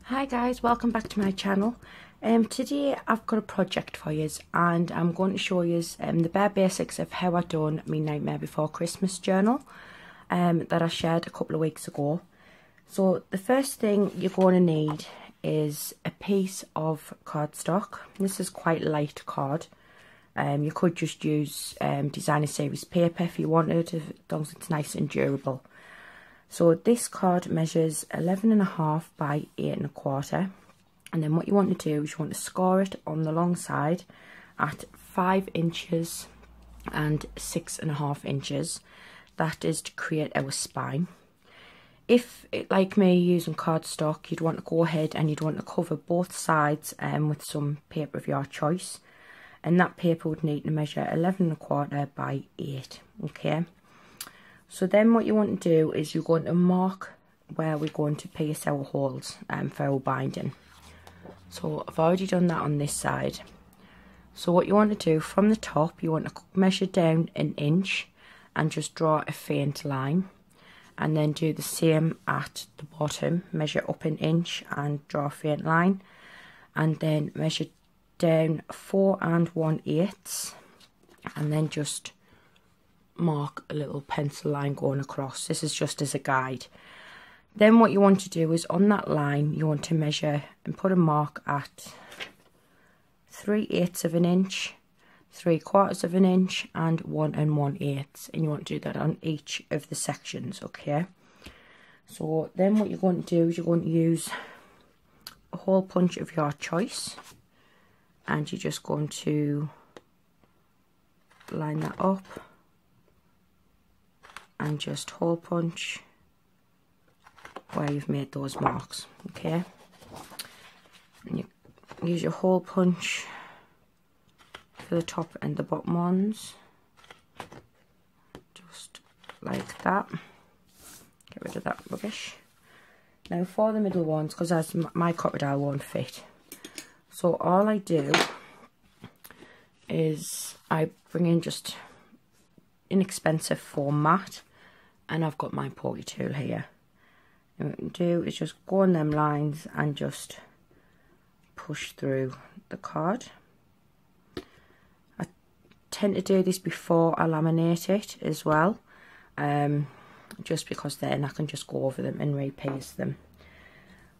Hi guys, welcome back to my channel. Today I've got a project for you and I'm going to show you the bare basics of how I done my Nightmare Before Christmas journal that I shared a couple of weeks ago. So the first thing you're going to need is a piece of cardstock. This is quite light card. You could just use designer series paper if you wanted, as long as it's nice and durable. So this card measures 11.5 by 8.25, and then what you want to do is you want to score it on the long side at 5 inches and 6.5 inches. That is to create our spine. If, like me, using cardstock, you'd want to go ahead and you'd want to cover both sides with some paper of your choice, and that paper would need to measure 11.25 by 8, okay? So then what you want to do is you're going to mark where we're going to pierce our holes for our binding. So I've already done that on this side. So what you want to do from the top, you want to measure down 1 inch and just draw a faint line. And then do the same at the bottom, measure up 1 inch and draw a faint line. And then measure down 4 1/8 and then just mark a little pencil line going across. This is just as a guide. Then what you want to do is on that line you want to measure and put a mark at 3/8 of an inch, 3/4 of an inch and 1 1/8, and you want to do that on each of the sections, okay? So then what you're going to do is you're going to use a hole punch of your choice, and you're just going to line that up and just hole punch where you've made those marks, okay? And you use your hole punch for the top and the bottom ones, just like that. Get rid of that rubbish. Now for the middle ones, because as my crocodile won't fit, so all I do is I bring in just inexpensive foam mat, and I've got my pokey tool here. And what you can do is just go on them lines and just push through the card. I tend to do this before I laminate it as well, just because then I can just go over them and repaste them.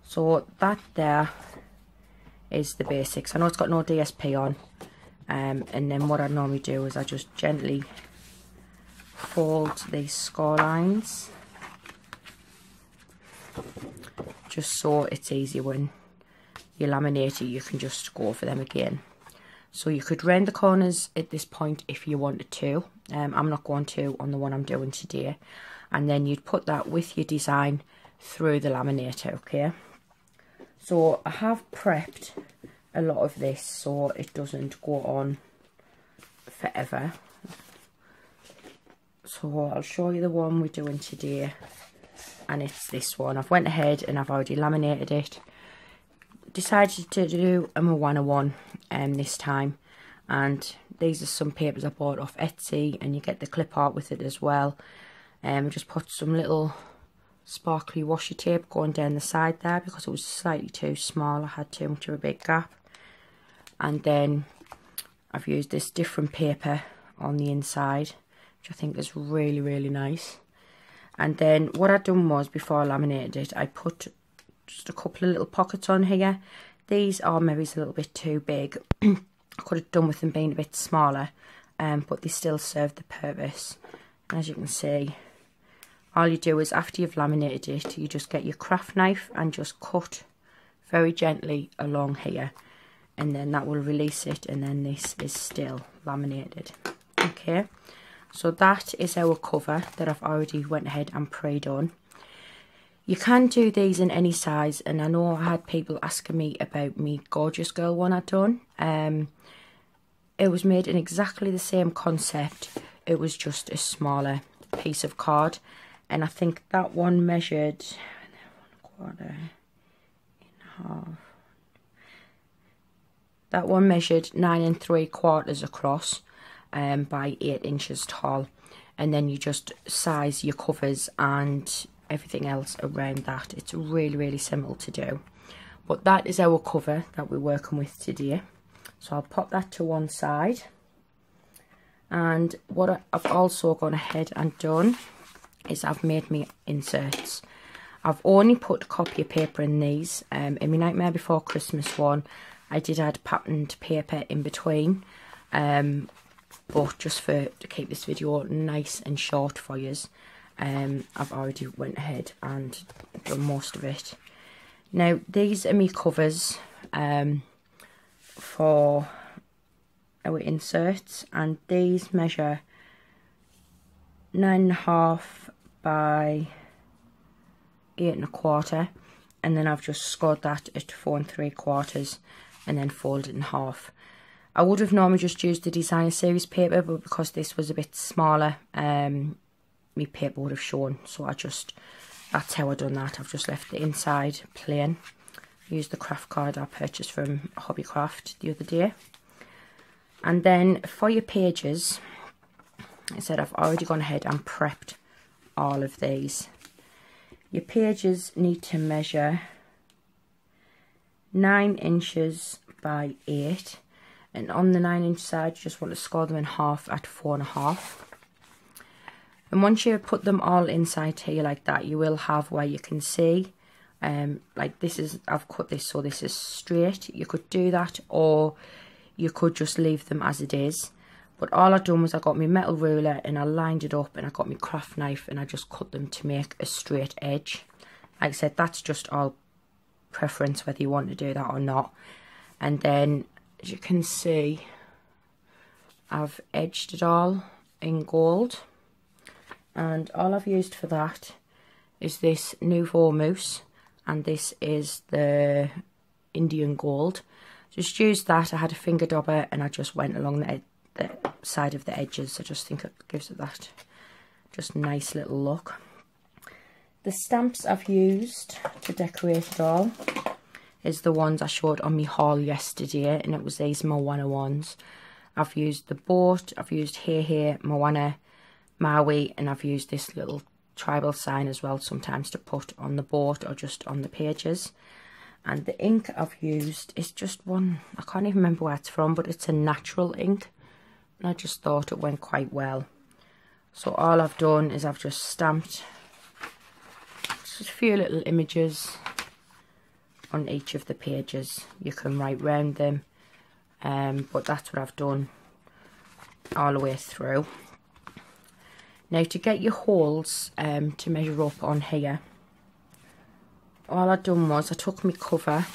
So that there is the basics. I know it's got no DSP on, and then what I normally do is I just gently fold these score lines just so it's easy when you laminate it, you can just go over them again. So you could round the corners at this point if you wanted to. I'm not going to on the one I'm doing today. And then you'd put that with your design through the laminator, okay? So I have prepped a lot of this so it doesn't go on forever. So I'll show you the one we're doing today, and it's this one. I've went ahead and I've already laminated it. Decided to do a Moana one this time, and these are some papers I bought off Etsy, and you get the clip art with it as well. I just put some little sparkly washi tape going down the side there because it was slightly too small. I had too much of a big gap. And then I've used this different paper on the inside, which I think is really, really nice. And then what I'd done was, before I laminated it, I put just a couple of little pockets on here. These are maybe a little bit too big. I could have done with them being a bit smaller, but they still serve the purpose. And as you can see, all you do is after you've laminated it, you just get your craft knife and just cut very gently along here, and then that will release it, and then this is still laminated, okay? So that is our cover that I've already went ahead and pre-done. You can do these in any size, and I know I had people asking me about me Gorgeous Girl one I'd done. It was made in exactly the same concept. It was just a smaller piece of card, and I think that one measured 1/4.5. That one measured 9 3/4 across, by 8 inches tall, and then you just size your covers and everything else around that. It's really, really simple to do. But that is our cover that we're working with today. So I'll pop that to one side. And what I've also gone ahead and done is I've made me inserts. I've only put copy paper in these. In my Nightmare Before Christmas one, I did add patterned paper in between. But just to keep this video nice and short for you, I've already went ahead and done most of it. Now these are my covers for our inserts, and these measure 9.5 by 8 1/4, and then I've just scored that at 4 3/4 and then folded it in half. I would have normally just used the designer series paper, but because this was a bit smaller, my paper would have shown, so that's how I done that. I've just left the inside plain. Used the craft card I purchased from Hobbycraft the other day. And then for your pages, I said I've already gone ahead and prepped all of these. Your pages need to measure 9 inches by 8. And on the 9-inch side, you just want to score them in half at 4 1/2. And once you put them all inside here like that, you will have where you can see, like this is, I've cut this so this is straight. You could do that, or you could just leave them as it is. But all I've done was I got my metal ruler and I lined it up, and I got my craft knife and I just cut them to make a straight edge. Like I said, that's just all preference whether you want to do that or not. And then, as you can see, I've edged it all in gold, and all I've used for that is this Nouveau Mousse, and this is the Indian Gold. Just used that. I had a finger dauber and I just went along the side of the edges. I just think it gives it that just nice little look. The stamps I've used to decorate it all is the ones I showed on my haul yesterday, and it was these Moana ones. I've used the boat, I've used Hey, Moana, Maui, and I've used this little tribal sign as well sometimes to put on the boat or just on the pages. And the ink I've used is just one, I can't even remember where it's from, but it's a natural ink, and I just thought it went quite well. So all I've done is I've just stamped just a few little images on each of the pages. You can write round them, but that's what I've done all the way through. Now to get your holes to measure up on here, all I've done was I took my cover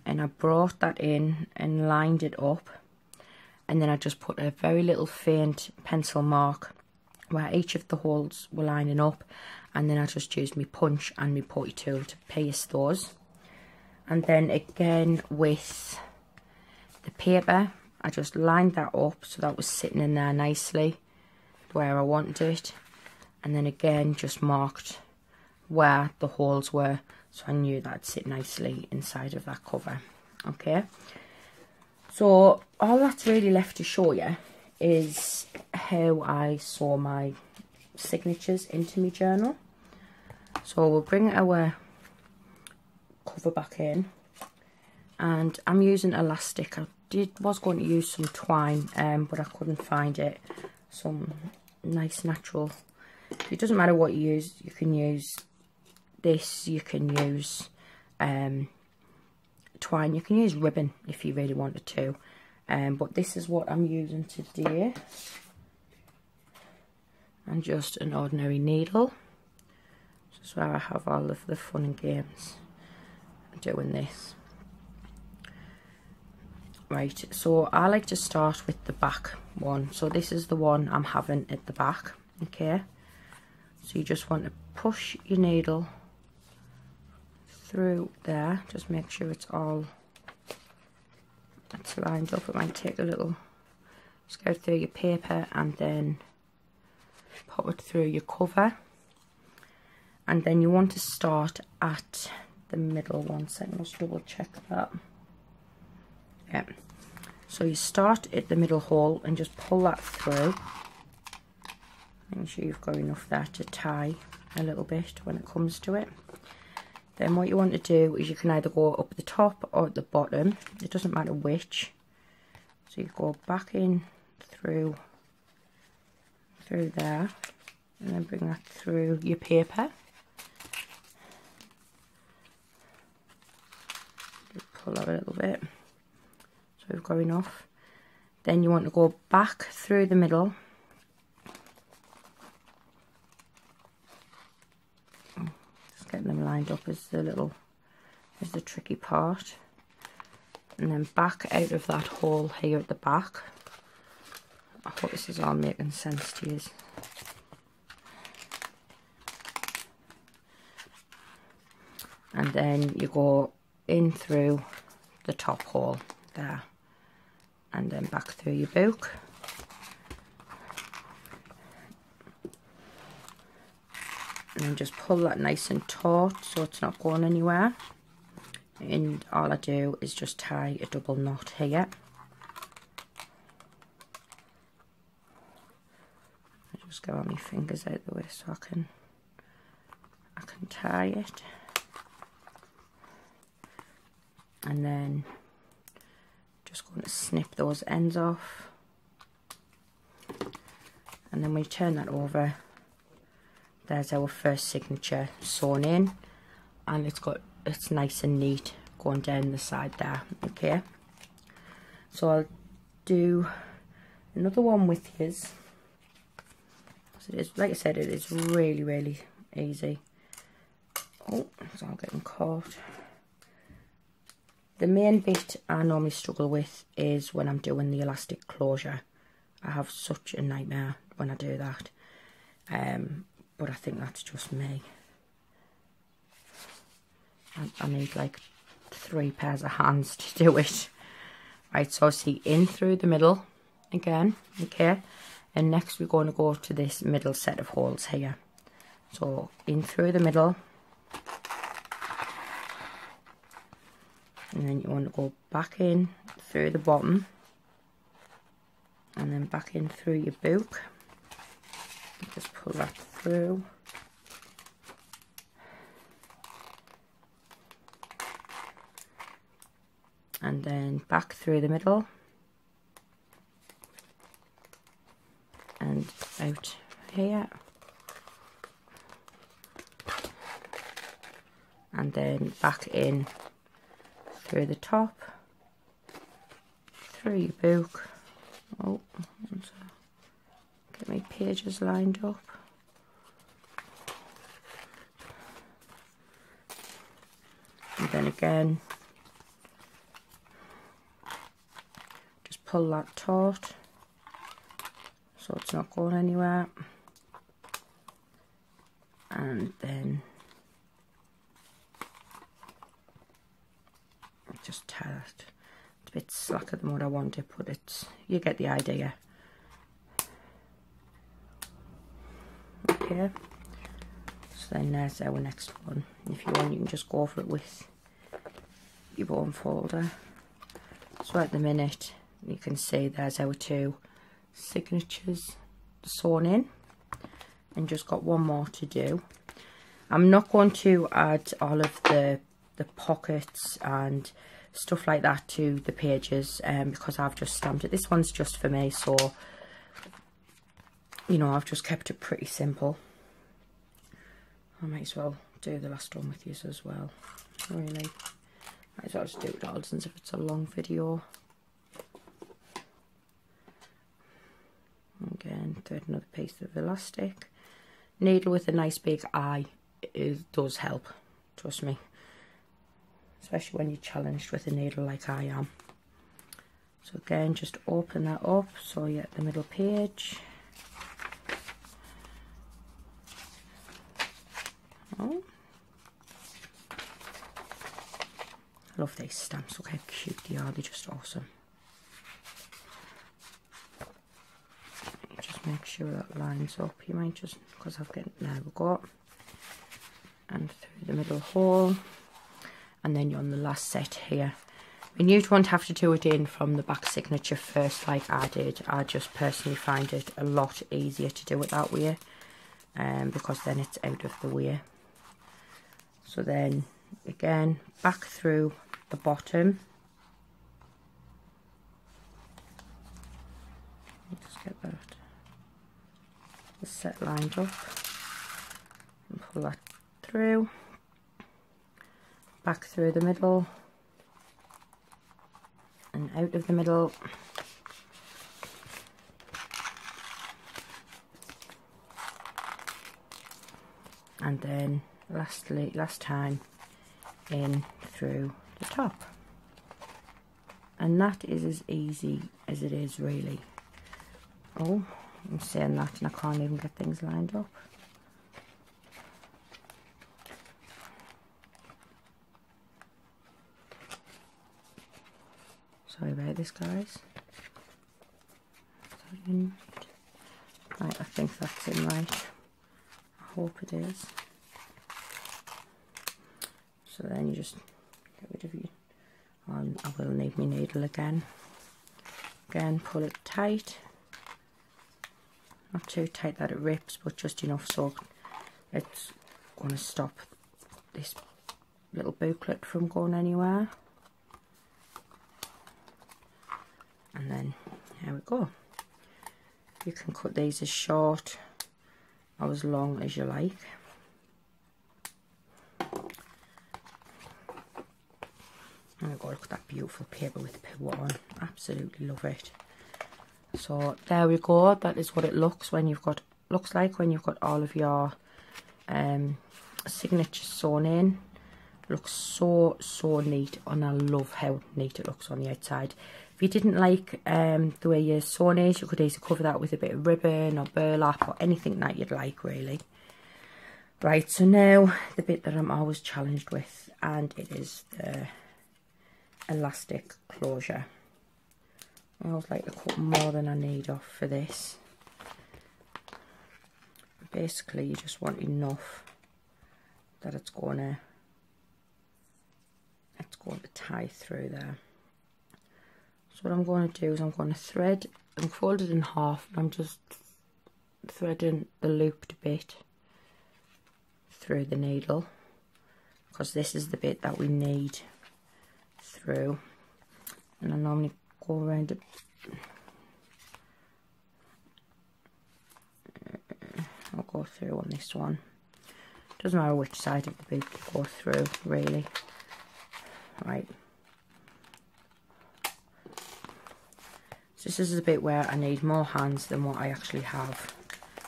and I brought that in and lined it up, and then I just put a very little faint pencil mark where each of the holes were lining up, and then I just used my punch and my putty tool to pierce those. And then again with the paper, I just lined that up so that was sitting in there nicely where I wanted it, and then again just marked where the holes were so I knew that'd sit nicely inside of that cover. Okay, so all that's really left to show you is how I sew my signatures into my journal. So we'll bring our cover back in, and I'm using elastic. I was going to use some twine, but I couldn't find it. Some nice natural, it doesn't matter what you use, you can use this, you can use twine, you can use ribbon if you really wanted to, but this is what I'm using today, and just an ordinary needle. This is where I have all of the fun and games doing this. Right, so I like to start with the back one. So this is the one I'm having at the back, okay? So you just want to push your needle through there. Just make sure it's all lined up. It might take a little, just go through your paper and then pop it through your cover. And then you want to start at the middle. One second, let's double check that. Yeah, so you start at the middle hole and just pull that through. Make sure you've got enough there to tie a little bit when it comes to it. Then what you want to do is you can either go up the top or at the bottom, it doesn't matter which. So you go back in through there, and then bring that through your paper. Just pull out a little bit, so we've got enough. Then you want to go back through the middle. Just getting them lined up is the tricky part. And then back out of that hole here at the back. I hope this is all making sense to you. And then you go in through the top hole there, and then back through your book. And then just pull that nice and taut so it's not going anywhere. And all I do is just tie a double knot here. I just get all my fingers out the way so I can tie it. And then just going to snip those ends off. And then we turn that over. There's our first signature sewn in, and it's nice and neat going down the side there. Okay, so I'll do another one with his. So it is, like I said, it is really, really easy. Oh, it's all getting caught. The main bit I normally struggle with is when I'm doing the elastic closure. I have such a nightmare when I do that. But I think that's just me. I need like 3 pairs of hands to do it. Right, so see, in through the middle again, okay? And next we're going to go to this middle set of holes here. So in through the middle. And then you want to go back in through the bottom. And then back in through your book. Just pull that through. And then back through the middle. And out here. And then back in through the top. Through your book. Oh, get my pages lined up. And then again, just pull that taut so it's not going anywhere. And then just tie that. It's a bit slacker than what I wanted, but you get the idea. Okay, so then there's our next one. If you want, you can just go for it with your bone folder. So at the minute, you can see there's our 2 signatures sewn in, and just got one more to do. I'm not going to add all of the pockets and stuff like that to the pages because I've just stamped it. This one's just for me, so you know, I've just kept it pretty simple. I might as well do the last one with you as well, really. Might as well just do it all since if it's a long video. Again, thread another piece of elastic. Needle with a nice big eye, it does help, trust me. Especially when you're challenged with a needle like I am. So again, just open that up so you get the middle page. Oh. I love these stamps, look how cute they are, they're just awesome. Just make sure that lines up, you might just, because I've got, there we go. And through the middle hole. And then you're on the last set here. And you don't have to do it in from the back signature first like I did. I just personally find it a lot easier to do it that way, because then it's out of the way. So then again back through the bottom. Just get that the set lined up and pull that through, back through the middle and out of the middle. And then last time in through the top. And that is as easy as it is, really. Oh, I'm saying that and I can't even get things lined up. Sorry about this, guys. Right, I think that's in right. I hope it is. So then you just get rid of you. I will need my needle again. Again, pull it tight. Not too tight that it rips, but just enough so it's going to stop this little booklet from going anywhere. And then here we go. You can cut these as short or as long as you like. Oh my god, look at that beautiful paper with the pivot on. Absolutely love it. So there we go. That is what it looks like when you've got all of your signatures sewn in. It looks so neat, and I love how neat it looks on the outside. If you didn't like the way your sewn is, you could easily cover that with a bit of ribbon or burlap or anything that you'd like, really. Right, so now the bit that I'm always challenged with, and it is the elastic closure. I always like to cut more than I need off for this. Basically, you just want enough that it's going to tie through there. So what I'm going to do is I'm going to thread and fold it in half, and I'm just threading the looped bit through the needle, because this is the bit that we need through. And I normally go around it. I'll go through on this one. Doesn't matter which side of the boot you go through, really. Right. So this is the bit where I need more hands than what I actually have.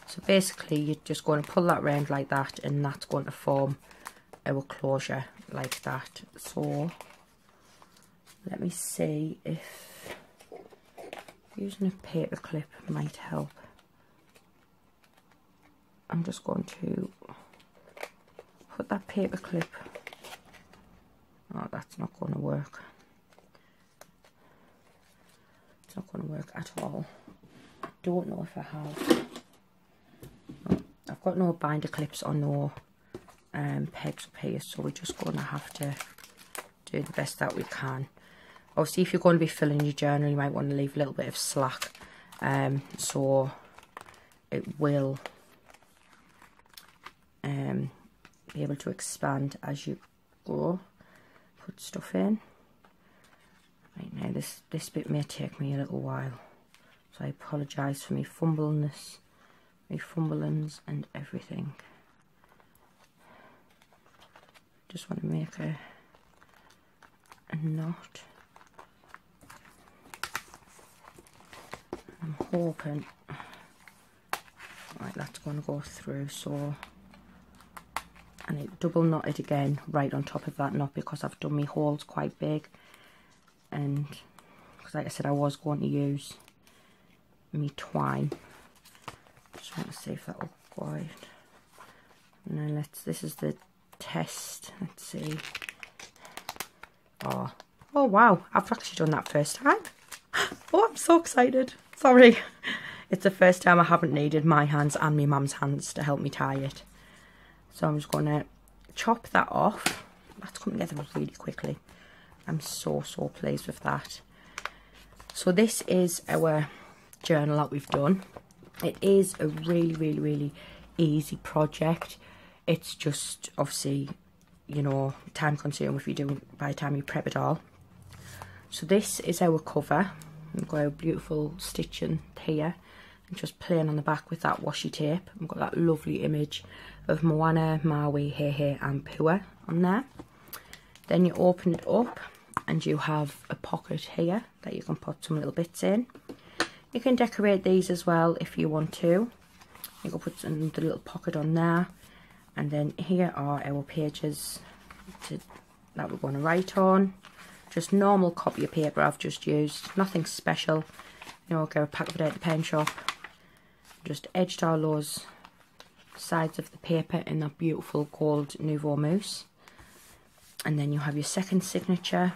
So basically you're just going to pull that round like that, and that's going to form our closure like that. So let me see if using a paper clip might help. I'm just going to put that paper clip. Oh, that's not going to work. It's not going to work at all. I don't know if I have. No, I've got no binder clips or no pegs up here, so we're just going to have to do the best that we can. Obviously, if you're going to be filling your journal, you might want to leave a little bit of slack, so it will be able to expand as you go. Put stuff in. Right, now this bit may take me a little while, so I apologise for me fumblings and everything. Just want to make a knot. I'm hoping, right, that's going to go through, so, and it double knotted again right on top of that knot, because I've done my holes quite big, and because like I said, I was going to use me twine. Just want to see if that will go out. And then this is the test, let's see. Oh wow, I've actually done that first time. Oh, I'm so excited. Sorry. It's the first time I haven't needed my hands and my mum's hands to help me tie it. So I'm just going to chop that off. That's coming together really quickly. I'm so pleased with that. So this is our journal that we've done. It is a really easy project. It's just, obviously, you know, time consuming if you do by the time you prep it all. So this is our cover. We've got our beautiful stitching here, and just plain on the back with that washi tape. We've got that lovely image of Moana, Maui, Hehe and Pua on there. Then you open it up and you have a pocket here that you can put some little bits in. You can decorate these as well if you want to. You can put another little pocket on there. And then here are our pages that we're going to write on. Just normal copy of paper I've just used, nothing special. You know, get a pack of it at the pen shop. Just edged all those sides of the paper in that beautiful gold Nouveau Mousse. And then you have your second signature.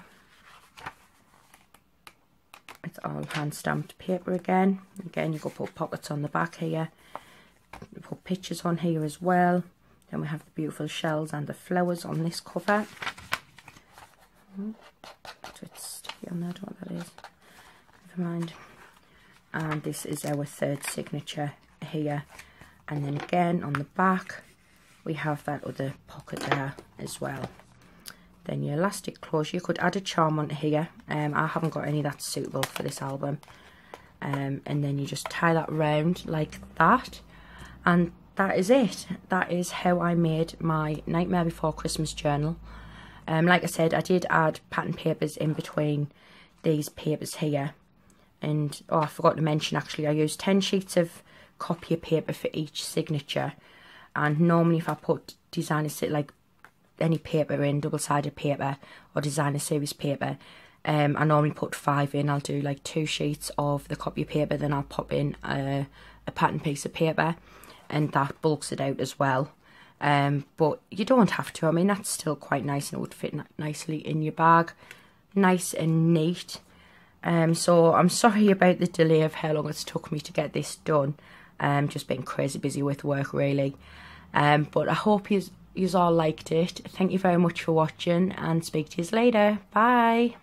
It's all hand stamped paper again. Again, you can put pockets on the back here. You put pictures on here as well. Then we have the beautiful shells and the flowers on this cover. So it's sticky on there, I don't know what that is. Never mind. And this is our third signature here. And then again on the back we have that other pocket there as well. Then your elastic closure, you could add a charm on here. I haven't got any that's suitable for this album. And then you just tie that round like that. And that is it. That is how I made my Nightmare Before Christmas journal. Like I said, I did add pattern papers in between these papers here. And, oh, I forgot to mention actually, I used 10 sheets of copy of paper for each signature. And normally if I put designer, like any paper in, double-sided paper or designer series paper, I normally put 5 in. I'll do like 2 sheets of the copy of paper, then I'll pop in a pattern piece of paper, and that bulks it out as well. But you don't have to. I mean, that's still quite nice, and it would fit nicely in your bag. Nice and neat. So I'm sorry about the delay of how long it's took me to get this done. Just been crazy busy with work really. But I hope you all liked it. Thank you very much for watching, and speak to you later. Bye.